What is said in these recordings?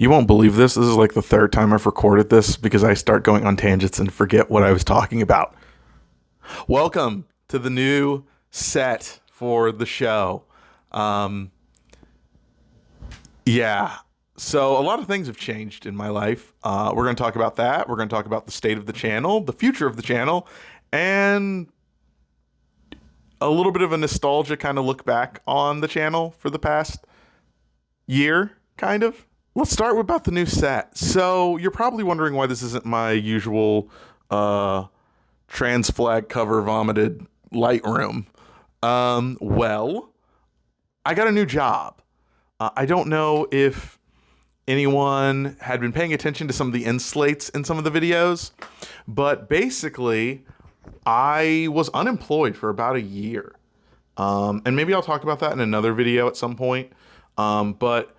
You won't believe this. This is like the third time I've recorded this because I start going on tangents and forget what I was talking about. Welcome to the new set for the show. Yeah. So a lot of things have changed in my life. We're going to talk about that. We're going to talk about the state of the channel, the future of the channel, and a little bit of a nostalgia kind of look back on the channel for the past year, kind of. Let's start with about the new set. So you're probably wondering why this isn't my usual trans flag cover vomited Lightroom. Well, I got a new job. I don't know if anyone had been paying attention to some of the end slates in some of the videos, but basically I was unemployed for about a year. And maybe I'll talk about that in another video at some point. But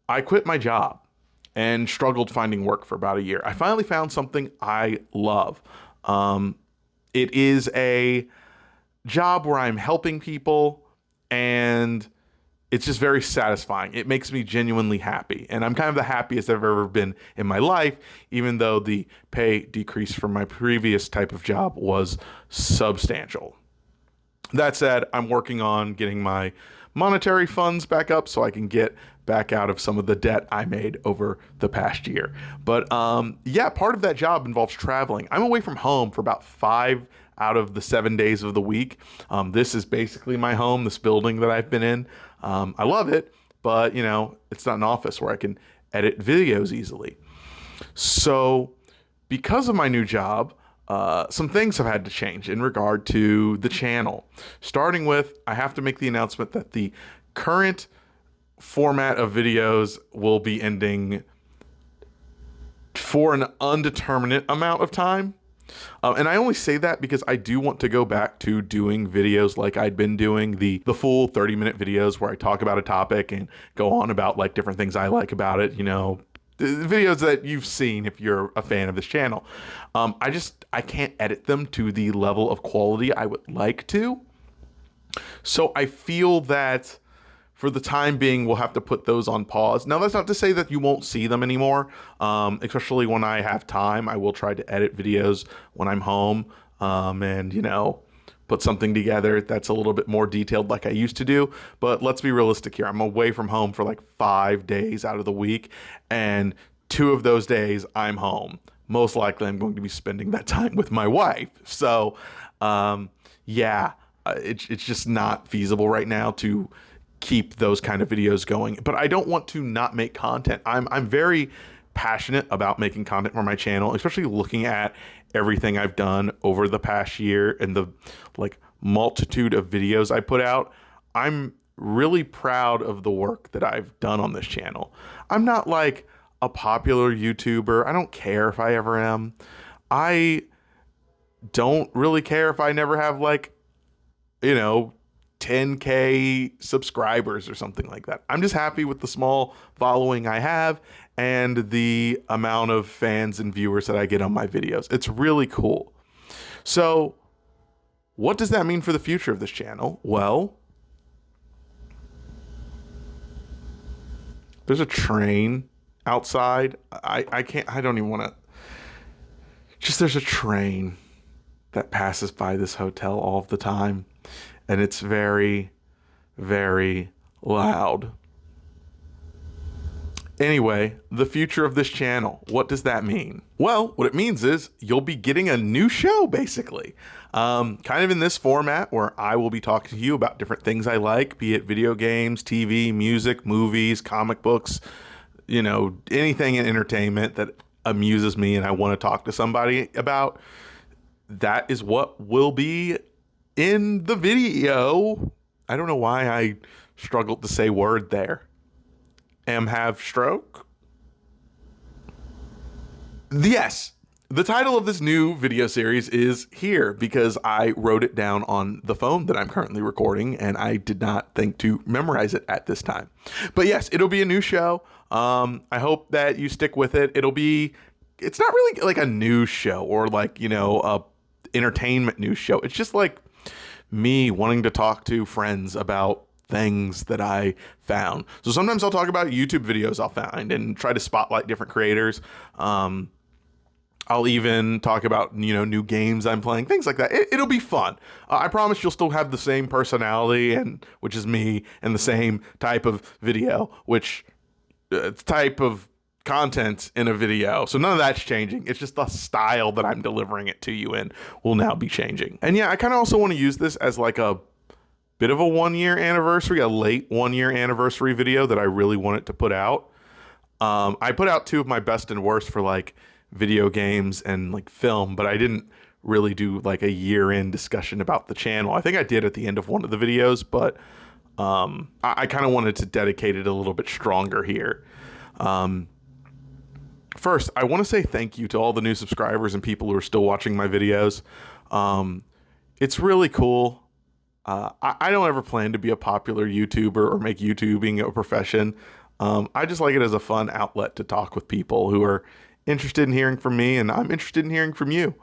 I quit my job and struggled finding work for about a year. I finally found something I love. It is a job where I'm helping people, and it's just very satisfying. It makes me genuinely happy, and I'm kind of the happiest I've ever been in my life, even though the pay decrease from my previous type of job was substantial. That said, I'm working on getting my monetary funds back up so I can get back out of some of the debt I made over the past year. But yeah, part of that job involves traveling. I'm away from home for about 5 out of the 7 days of the week. This is basically my home, this building that I've been in. I love it, but you know, it's not an office where I can edit videos easily. So because of my new job, some things have had to change in regard to the channel. Starting with, I have to make the announcement that the current format of videos will be ending for an undeterminate amount of time. And I only say that because I do want to go back to doing videos like I'd been doing, the full 30-minute videos where I talk about a topic and go on about like different things I like about it, you know, the videos that you've seen if you're a fan of this channel. I can't edit them to the level of quality I would like to. So I feel that for the time being, we'll have to put those on pause. Now, that's not to say that you won't see them anymore, especially when I have time. I will try to edit videos when I'm home and, you know, put something together that's a little bit more detailed like I used to do. But let's be realistic here. I'm away from home for like 5 days out of the week, and 2 of those days I'm home. Most likely I'm going to be spending that time with my wife. So, yeah, it's just not feasible right now to keep those kind of videos going. But I don't want to not make content. I'm very passionate about making content for my channel, especially looking at everything I've done over the past year and the like multitude of videos I put out. I'm really proud of the work that I've done on this channel. I'm not like a popular YouTuber. I don't care if I ever am. I don't really care if I never have like, you know, 10K subscribers or something like that. I'm just happy with the small following I have and the amount of fans and viewers that I get on my videos. It's really cool. So what does that mean for the future of this channel? Well, there's a train outside. I don't even want to, just there's a train that passes by this hotel all of the time. And it's very, very loud. Anyway, the future of this channel. What does that mean? Well, what it means is you'll be getting a new show, basically. Kind of in this format where I will be talking to you about different things I like, be it video games, TV, music, movies, comic books, you know, anything in entertainment that amuses me and I want to talk to somebody about. That is what will be in the video. I don't know why I struggled to say word there. Have stroke? Yes, the title of this new video series is here because I wrote it down on the phone that I'm currently recording and I did not think to memorize it at this time. But yes, it'll be a new show. I hope that you stick with it. It's not really like a news show or like, you know, a entertainment news show. It's just like me wanting to talk to friends about things that I found. So sometimes I'll talk about YouTube videos I'll find and try to spotlight different creators. I'll even talk about, new games I'm playing, things like that. It'll be fun. I promise you'll still have the same personality, which is me, and the same type of video, type of content in a video. So none of that's changing. It's just the style that I'm delivering it to you in will now be changing. And yeah, I kind of also want to use this as like a bit of a 1-year anniversary, a late 1-year anniversary video that I really wanted to put out. I put out 2 of my best and worst for like video games and like film, but I didn't really do like a year-end discussion about the channel. I think I did at the end of one of the videos, but I kind of wanted to dedicate it a little bit stronger here. First, I want to say thank you to all the new subscribers and people who are still watching my videos. It's really cool. I don't ever plan to be a popular YouTuber or make YouTubing a profession. I just like it as a fun outlet to talk with people who are interested in hearing from me, and I'm interested in hearing from you.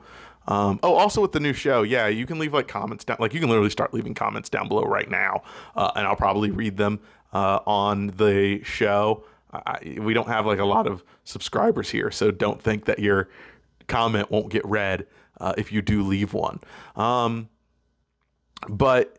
Also with the new show, yeah, you can leave like comments down, like you can literally start leaving comments down below right now, and I'll probably read them on the show. We don't have like a lot of subscribers here, so don't think that your comment won't get read if you do leave one. But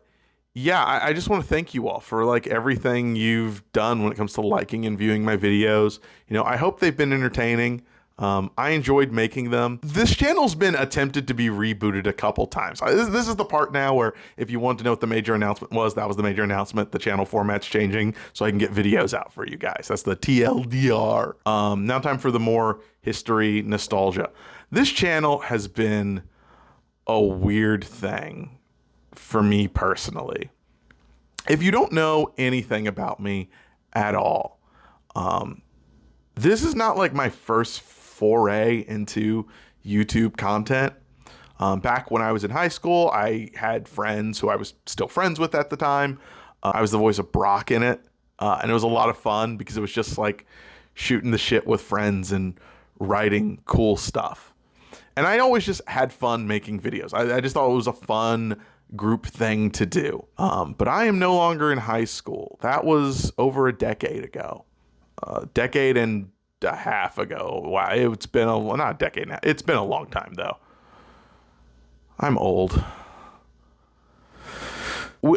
yeah, I just want to thank you all for like everything you've done when it comes to liking and viewing my videos. I hope they've been entertaining. I enjoyed making them. This channel's been attempted to be rebooted a couple times. This is the part now where if you want to know what the major announcement was, that was the major announcement. The channel format's changing so I can get videos out for you guys. That's the TLDR. Now time for the more history nostalgia. This channel has been a weird thing for me personally. If you don't know anything about me at all, this is not like my first foray into YouTube content. Back when I was in high school, I had friends who I was still friends with at the time. I was the voice of Brock in it, and it was a lot of fun because it was just like shooting the shit with friends and writing cool stuff. And I always just had fun making videos. I just thought it was a fun group thing to do. But I am no longer in high school. That was over a decade ago. Decade and a half ago. Wow, it's been not a decade now. It's been a long time though. I'm old.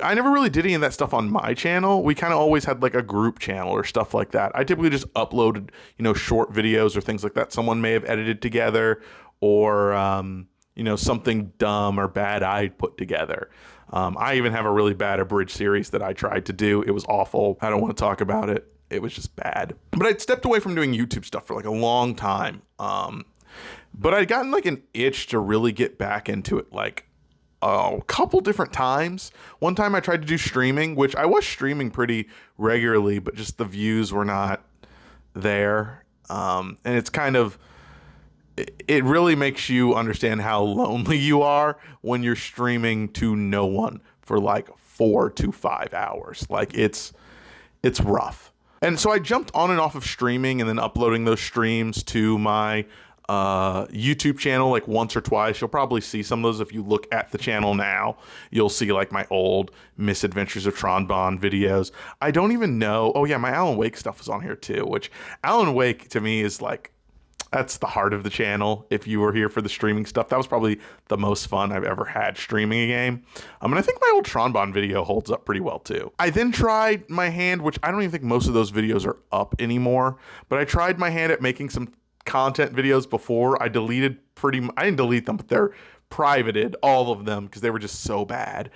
I never really did any of that stuff on my channel. We kind of always had like a group channel or stuff like that. I typically just uploaded, short videos or things like that someone may have edited together, or something dumb or bad I'd put together. I even have a really bad abridged series that I tried to do. It was awful. I don't want to talk about it. It was just bad. But I'd stepped away from doing YouTube stuff for like a long time. But I'd gotten like an itch to really get back into it like a couple different times. One time I tried to do streaming, which I was streaming pretty regularly, but just the views were not there. And it's kind of, it really makes you understand how lonely you are when you're streaming to no one for like 4 to 5 hours. Like it's rough. And so I jumped on and off of streaming and then uploading those streams to my YouTube channel like once or twice. You'll probably see some of those if you look at the channel now. You'll see like my old Misadventures of Tron videos. I don't even know. Oh yeah, my Alan Wake stuff was on here too, which Alan Wake to me is like, that's the heart of the channel. If you were here for the streaming stuff, that was probably the most fun I've ever had streaming a game. And I think my old Tron video holds up pretty well too. I then tried my hand, which I don't even think most of those videos are up anymore, but I tried my hand at making some content videos before. I didn't delete them, but they're privated, all of them, because they were just so bad.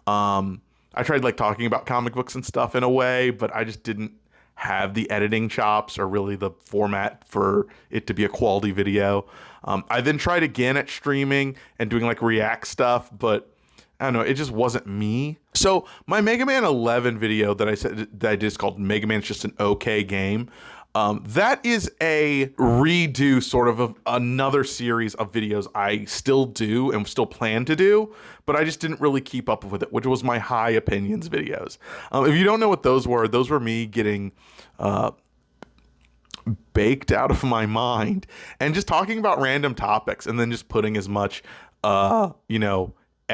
I tried like talking about comic books and stuff in a way, but I just didn't have the editing chops or really the format for it to be a quality video. I then tried again at streaming and doing like react stuff, but I don't know, it just wasn't me. So my Mega Man 11 video that I said that I did is called Mega Man's Just an Okay Game. That is a redo sort of another series of videos I still do and still plan to do, but I just didn't really keep up with it, which was my high opinions videos. If you don't know what those were me getting baked out of my mind and just talking about random topics and then just putting as much,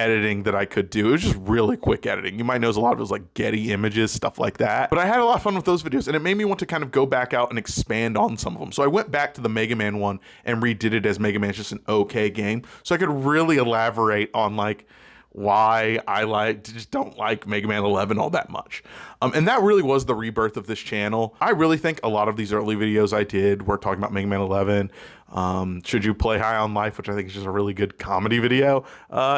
editing that I could do. It was just really quick editing. You might notice a lot of it was like Getty images, stuff like that. But I had a lot of fun with those videos, and it made me want to kind of go back out and expand on some of them. So I went back to the Mega Man one and redid it as Mega Man's just an okay game. So I could really elaborate on like why I just don't like Mega Man 11 all that much. And that really was the rebirth of this channel. I really think a lot of these early videos I did were talking about Mega Man 11. Should You Play High on Life, which I think is just a really good comedy video.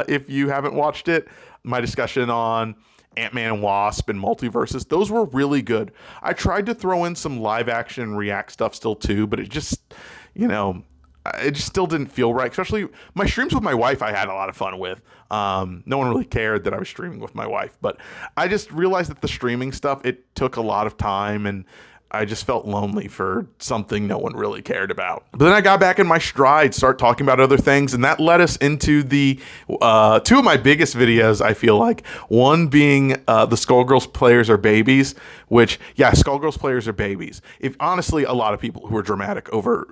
If you haven't watched it, my discussion on Ant-Man and Wasp and Multiverses, those were really good. I tried to throw in some live action React stuff still too, but it just, it just still didn't feel right. Especially my streams with my wife, I had a lot of fun with. No one really cared that I was streaming with my wife, but I just realized that the streaming stuff, it took a lot of time, and I just felt lonely for something no one really cared about. But then I got back in my stride, start talking about other things, and that led us into the two of my biggest videos, I feel like. One being the Skullgirls Players Are Babies, which, yeah, Skullgirls Players Are Babies. If honestly, a lot of people who are dramatic over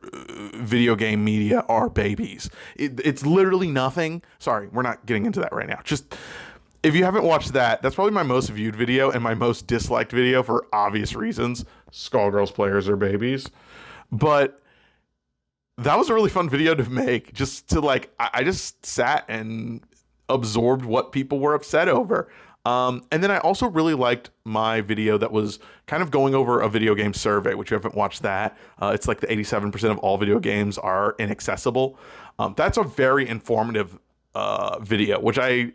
video game media are babies. It's literally nothing. Sorry, we're not getting into that right now. Just, if you haven't watched that, that's probably my most viewed video and my most disliked video for obvious reasons. Skullgirls Players Are Babies. But that was a really fun video to make, just to like, I just sat and absorbed what people were upset over. And then I also really liked my video that was kind of going over a video game survey, which you haven't watched that. It's like the 87% of all video games are inaccessible. That's a very informative video, which I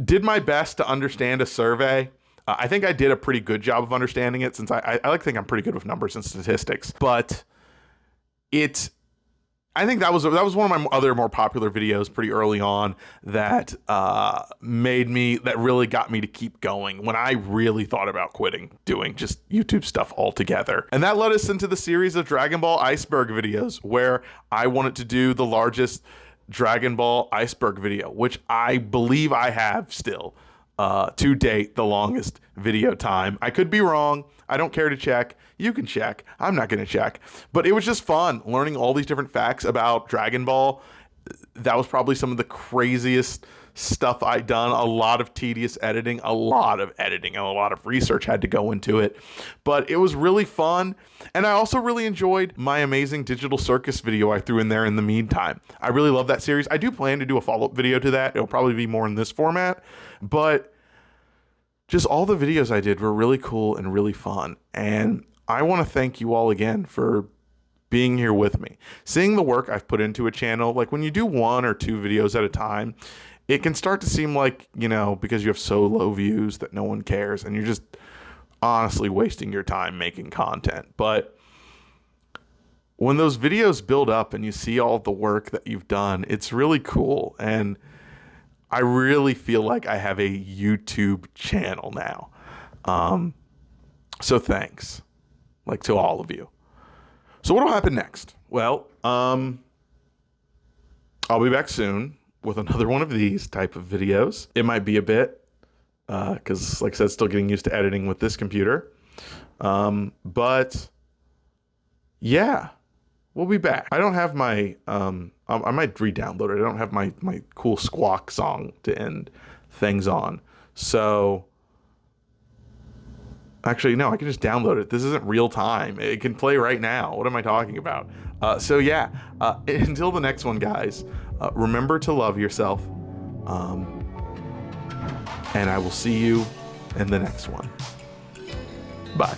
did my best to understand a survey. I think I did a pretty good job of understanding it, since I like to think I'm pretty good with numbers and statistics. But I think that was one of my other more popular videos pretty early on that that really got me to keep going when I really thought about quitting doing just YouTube stuff altogether. And that led us into the series of Dragon Ball Iceberg videos, where I wanted to do the largest Dragon Ball Iceberg video, which I believe I have still to date the longest video time. I could be wrong. I don't care to check. You can check. I'm not going to check. But it was just fun learning all these different facts about Dragon Ball. That was probably some of the craziest stuff I'd done. A lot of tedious editing, and a lot of research had to go into it. But it was really fun. And I also really enjoyed my amazing Digital Circus video I threw in there in the meantime. I really love that series. I do plan to do a follow-up video to that. It'll probably be more in this format. But just all the videos I did were really cool and really fun. And I want to thank you all again for being here with me. Seeing the work I've put into a channel, like when you do 1 or 2 videos at a time, it can start to seem like, because you have so low views that no one cares, and you're just honestly wasting your time making content. But when those videos build up and you see all the work that you've done, it's really cool. And I really feel like I have a YouTube channel now. So thanks, to all of you. So what'll happen next? Well, I'll be back soon with another one of these type of videos. It might be a bit, because like I said, still getting used to editing with this computer. But yeah, we'll be back. I don't have my, I might re-download it. I don't have my cool squawk song to end things on. So actually, no, I can just download it. This isn't real time. It can play right now. What am I talking about? So yeah, until the next one, guys, remember to love yourself. And I will see you in the next one. Bye.